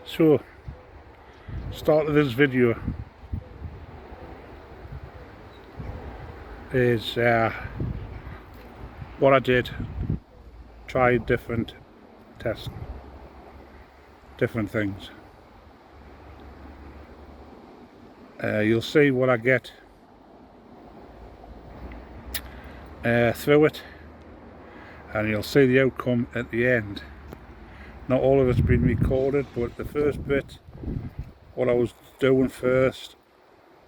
So, start of this video is what I did. Tried different tests, different things. You'll see what I get through it, and you'll see the outcome at the end. Not all of it's been recorded, but the first bit, what I was doing first,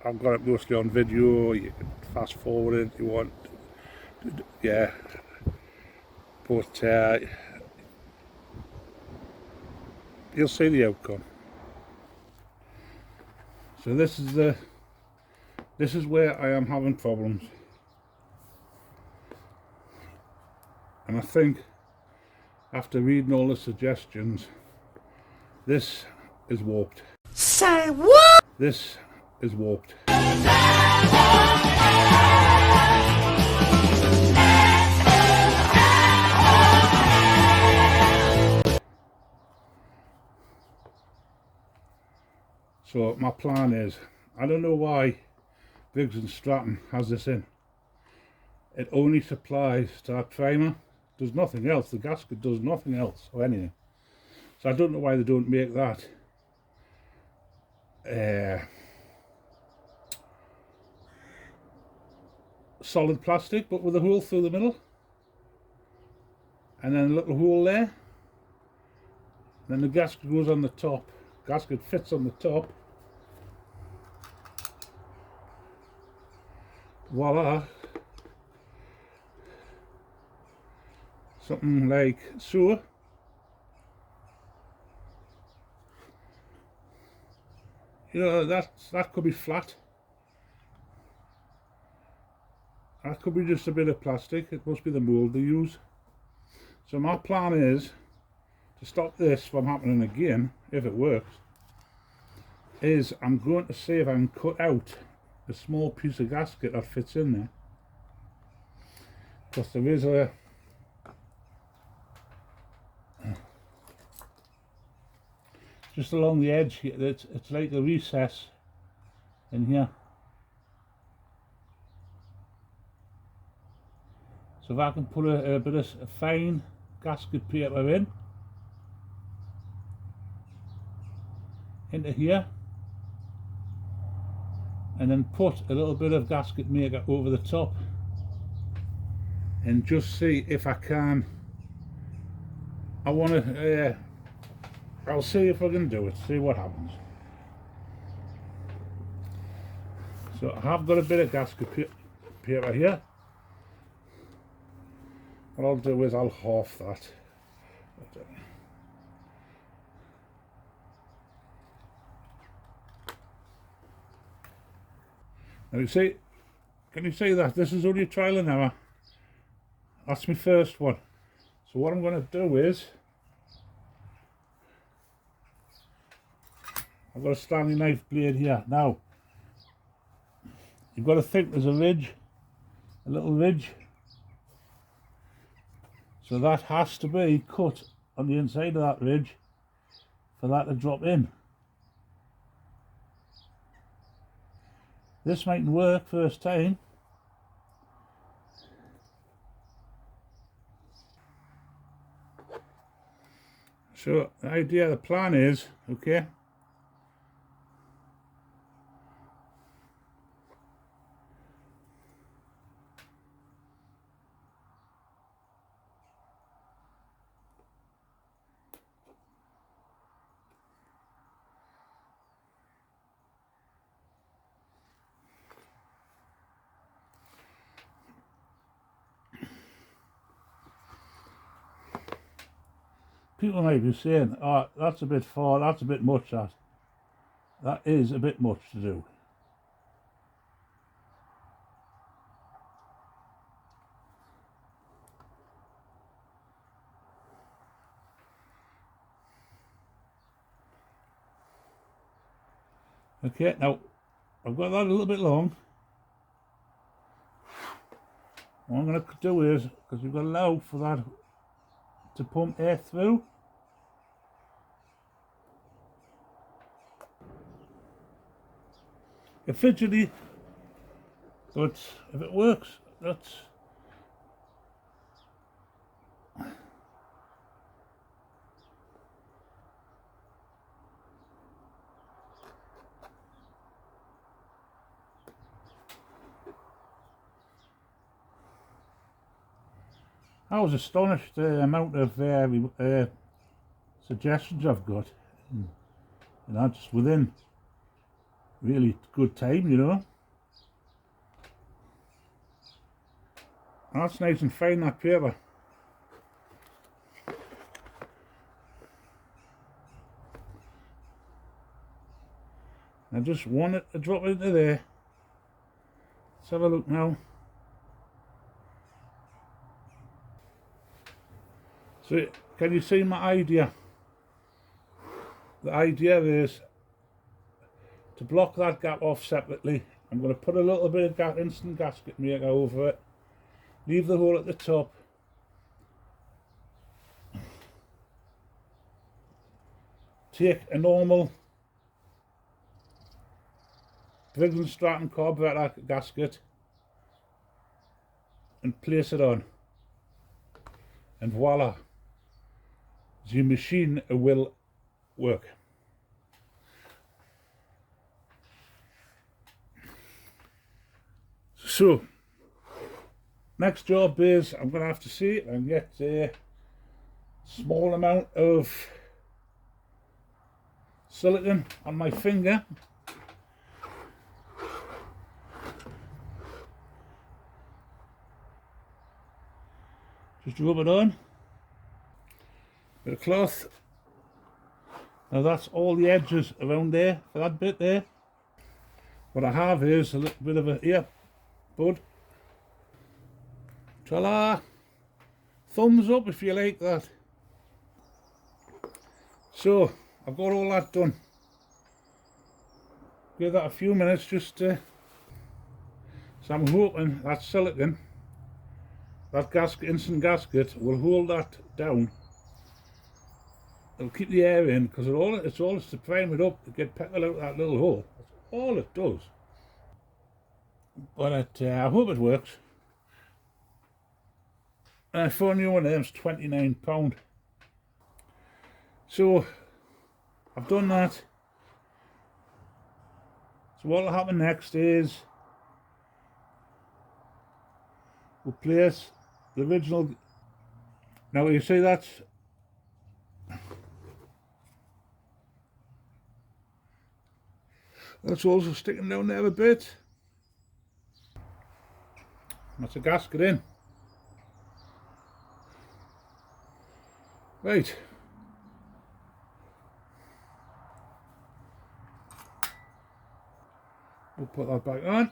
I've got it mostly on video. You can fast forward it if you want, yeah, but you'll see the outcome. So this is where I am having problems, and I think after reading all the suggestions, this is warped. Say what? This is warped. So my plan is, I don't know why Briggs and Stratton has this in. It only supplies to that primer, does nothing else. The gasket does nothing else or anything. So I don't know why they don't make that solid plastic, but with a hole through the middle, and then a little hole there, and then the gasket goes on the top. Gasket fits on the top. Voila. Something like so. You know, that could be flat. That could be just a bit of plastic. It must be the mould they use. So my plan is to stop this from happening again, if it works, is I'm going to see if I can cut out a small piece of gasket that fits in there. Because there is a just along the edge here, it's like a recess in here. So if I can put a bit of fine gasket paper into here, and then put a little bit of gasket maker over the top, and just see if I can. I want to I'll see if I can do it, see what happens. So I have got a bit of gasket paper here. What I'll do is I'll half that. Now you see, can you see that? This is only a trial and error. That's my first one. So what I'm going to do is, I've got a Stanley knife blade here. Now, you've got to think there's a ridge, a little ridge. So that has to be cut on the inside of that ridge for that to drop in. This mightn't work first time. So the idea, the plan is, okay, people might be saying, oh, that's a bit far, that's a bit much, that. That is a bit much to do. Okay, now, I've got that a little bit long. What I'm going to do is, because you've got to allow for that to pump air through, It's fidgety, but if it works, that's... I was astonished the amount of suggestions I've got. And that's within really good time, you know. And that's nice and fine, that paper. I just want it to drop into there. Let's have a look now. So, can you see my idea? The idea is to block that gap off separately. I'm going to put a little bit of instant gasket maker over it. Leave the hole at the top. Take a normal Briggs & Stratton carburetor gasket and place it on. And voila, the machine will work. So, next job is I'm going to have to see it and get a small amount of silicone on my finger. Just rub it on. Bit of cloth. Now that's all the edges around there for that bit there. What I have is a little bit of a earbud. Ta-la! Thumbs up if you like that. So, I've got all that done. Give that a few minutes just to... So I'm hoping that silicone, that gasket, instant gasket, will hold that down. It'll keep the air in, because it's all to prime it up to get petrol out of that little hole. That's all it does. But I hope it works. And for a new one of them's £29. So I've done that. So what will happen next is we'll place the original. Now you see that's also sticking down there a bit. That's a gasket in. Right. We'll put that back on.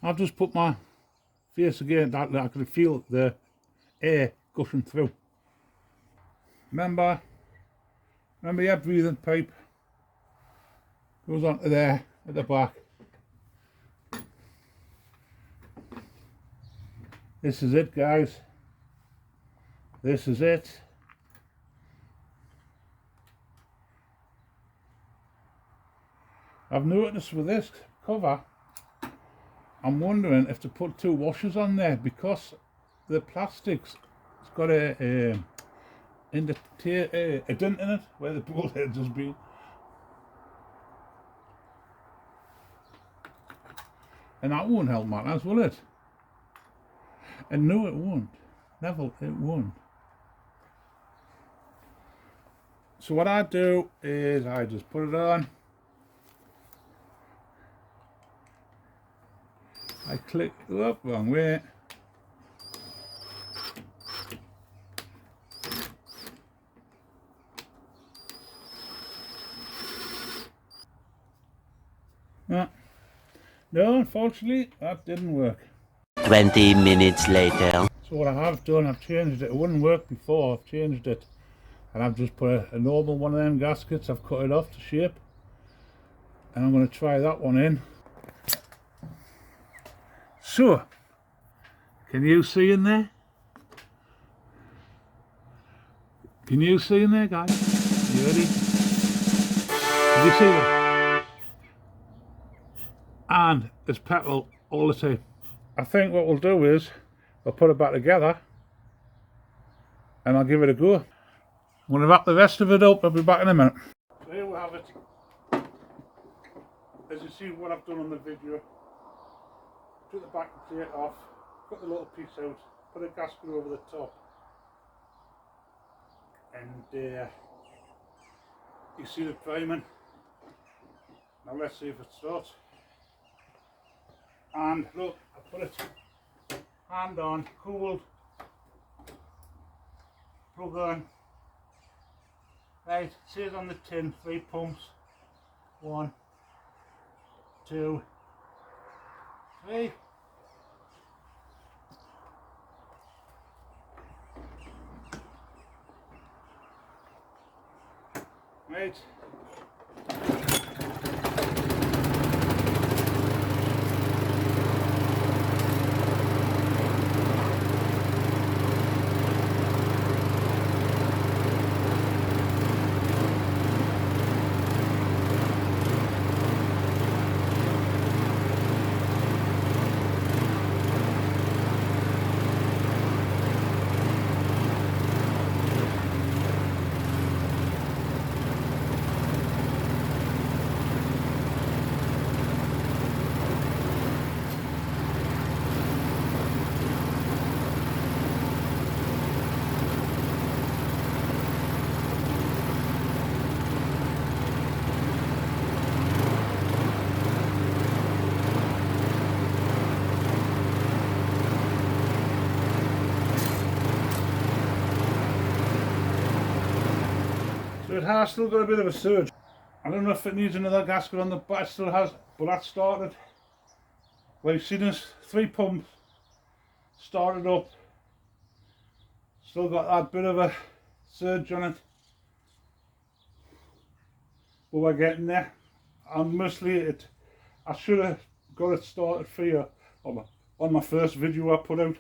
I've just put my face against that, I can feel the air gushing through. Remember your breathing pipe goes onto there at the back. This is it, guys. This is it. I've noticed with this cover, I'm wondering if to put two washers on there, because the plastic's got a dent in it where the bolt head has been. And that won't help matters, will it? And no, it won't. Neville, it won't. So what I do is I just put it on. I click up, wrong way. No, unfortunately, that didn't work. 20 minutes later. So what I have done, I've changed it. It wouldn't work before, I've changed it. And I've just put a normal one of them gaskets, I've cut it off to shape. And I'm going to try that one in. So, can you see in there? Can you see in there, guys? You ready? Did you see that? And there's petrol all the time. I think what we'll do is we'll put it back together and I'll give it a go. I'm going to wrap the rest of it up. I'll be back in a minute. So here we have it. As you see what I've done on the video, took the back plate off, cut the little piece out, put a gasket over the top, and you see the priming. Now let's see if it starts. And look, I put it hand on, cooled, plug on. Right, it says on the tin 3 pumps. 1, 2, 3. Right. So it has still got a bit of a surge. I don't know if it needs another gasket on the back, it still has, but that started. Well, you've seen this, 3 pumps, started up, still got that bit of a surge on it. But we're getting there. And mostly I should have got it started for you on my first video I put out.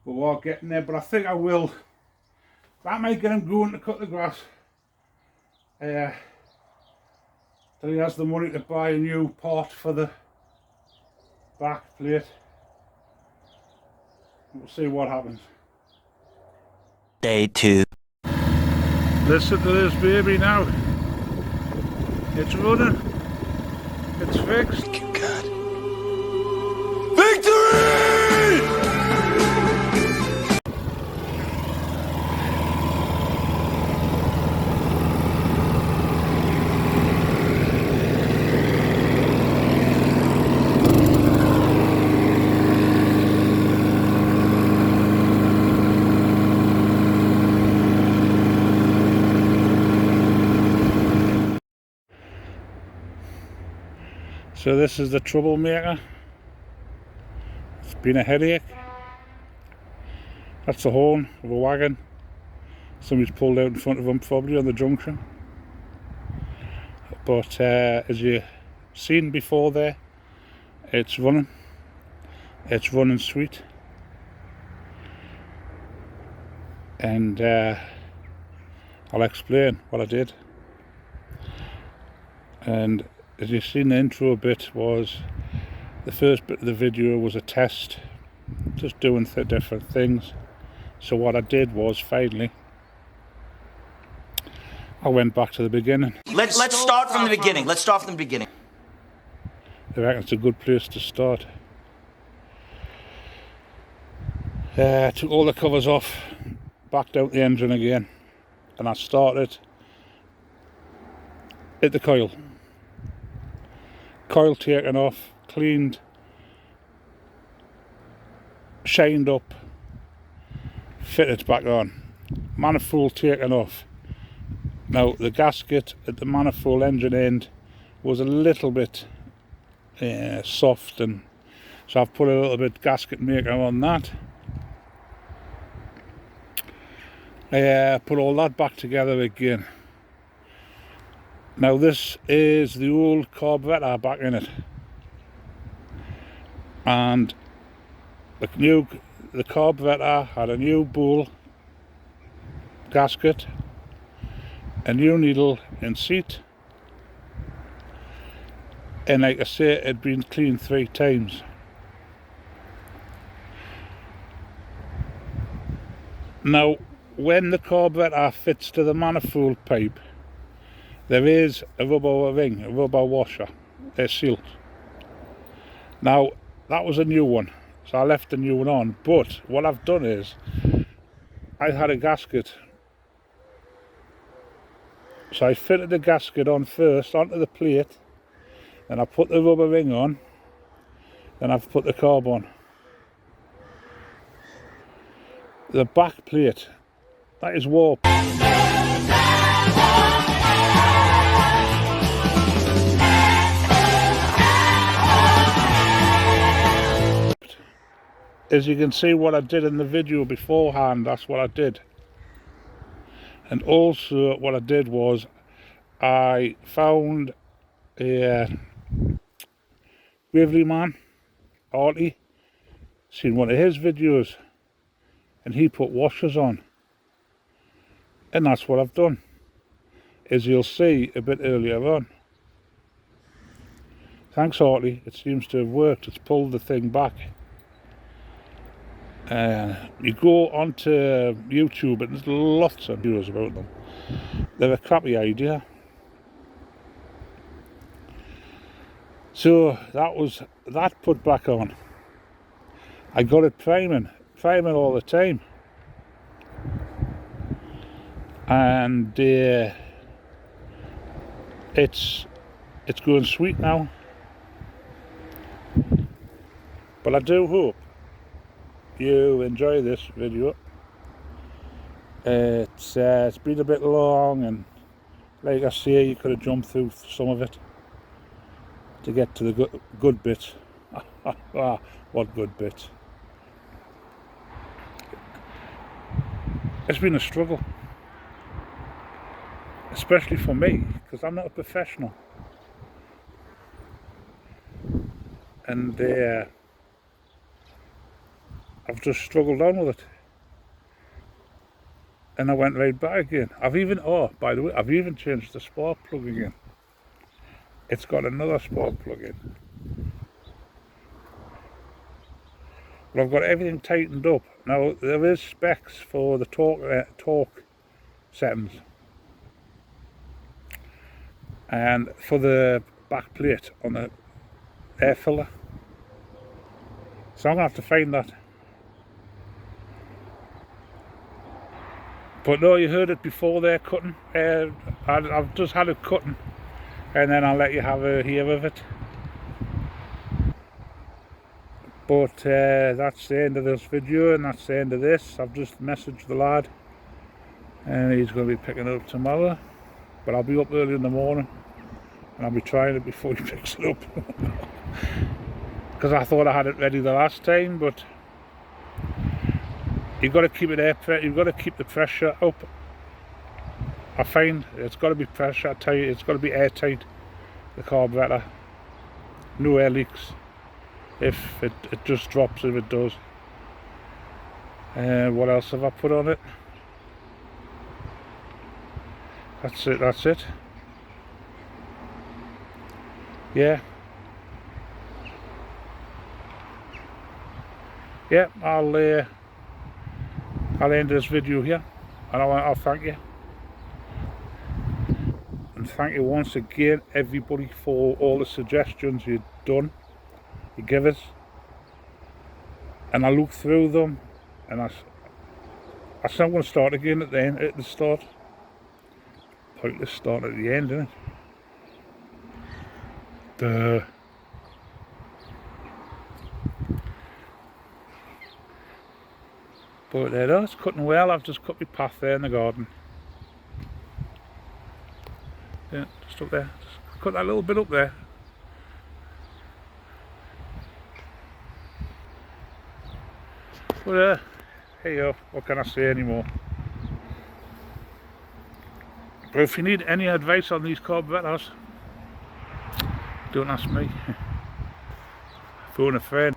But we're getting there, but I think I will. That might get him going to cut the grass. Till he has the money to buy a new part for the back plate. We'll see what happens. Day 2. Listen to this baby now. It's running. It's fixed. Thank you, God. Victory! So this is the troublemaker. It's been a headache. That's the horn of a wagon. Somebody's pulled out in front of them, probably on the junction. But as you've seen before there, it's running. It's running sweet. And I'll explain what I did. And as you've seen, the intro bit was, the first bit of the video was a test, just doing different things. So what I did was, finally, I went back to the beginning. Let's start from the beginning. Let's start from the beginning. I reckon it's a good place to start. Took all the covers off, backed out the engine again, and I started at the coil. Coil taken off, cleaned, shined up, fitted back on. Manifold taken off. Now the gasket at the manifold engine end was a little bit soft, and so I've put a little bit gasket maker on that. I put all that back together again. Now this is the old carburettor back in it, and the carburettor had a new bowl gasket, a new needle and seat, and like I say, it had been cleaned 3 times. Now when the carburettor fits to the manifold pipe, there is a rubber ring, a rubber washer, a seal. Now that was a new one, so I left the new one on, but what I've done is I had a gasket, so I fitted the gasket on first onto the plate, then I put the rubber ring on, then I've put the carb on. The back plate, that is warped. As you can see, what I did in the video beforehand, that's what I did. And also what I did was I found a Waverley man, Artie, seen one of his videos, and he put washers on, and that's what I've done, as you'll see a bit earlier on. Thanks Artie, it seems to have worked. It's pulled the thing back. You go onto YouTube and there's lots of videos about them. They're a crappy idea. So that was that put back on. I got it priming all the time, and it's going sweet now. But I do hope you enjoy this video. It's been a bit long, and like I say, you could have jumped through some of it to get to the good bits. What good bits. It's been a struggle, especially for me, because I'm not a professional, and I've just struggled on with it, and I went right back again. By the way, I've even changed the spark plug again. It's got another spark plug in, but I've got everything tightened up. Now there is specs for the torque settings, and for the back plate on the air filler, so I'm going to have to find that. But no, you heard it before there, cutting. I've just had it cutting, and then I'll let you have a hear of it. But that's the end of this video, and that's the end of this. I've just messaged the lad, and he's going to be picking it up tomorrow. But I'll be up early in the morning, and I'll be trying it before he picks it up. Because I thought I had it ready the last time, but you've got to keep it you've got to keep the pressure up. I find it's got to be pressure. I tell you, it's got to be airtight, the carburettor. No air leaks. If it just drops, if it does. What else have I put on it? That's it. Yeah, I'll end this video here, and I'll thank you, and thank you once again everybody for all the suggestions you've done, you give us, and I look through them, and I said I'm going to start again at the start. Pointless start at the end, isn't it? But there, it's cutting well. I've just cut my path there in the garden. Yeah, just up there. Just cut that little bit up there. But hey, what can I say anymore? But if you need any advice on these carburetors, don't ask me. Phone a friend.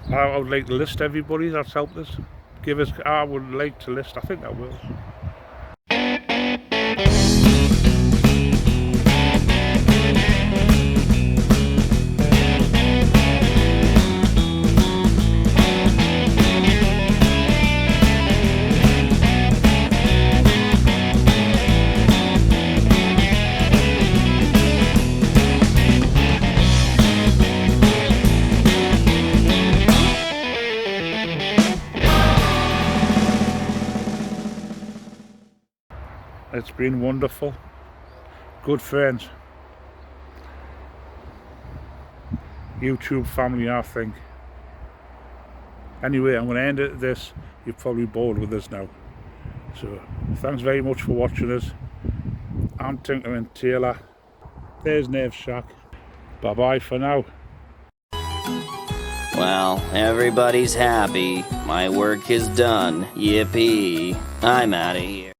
I would like to list everybody that's helped us. I would like to list, I think I will. It's been wonderful. Good friends. YouTube family, I think. Anyway, I'm going to end it at this. You're probably bored with this now. So, thanks very much for watching us. I'm Tinker and Taylor. There's Nave Shack. Bye bye for now. Well, everybody's happy. My work is done. Yippee. I'm out of here.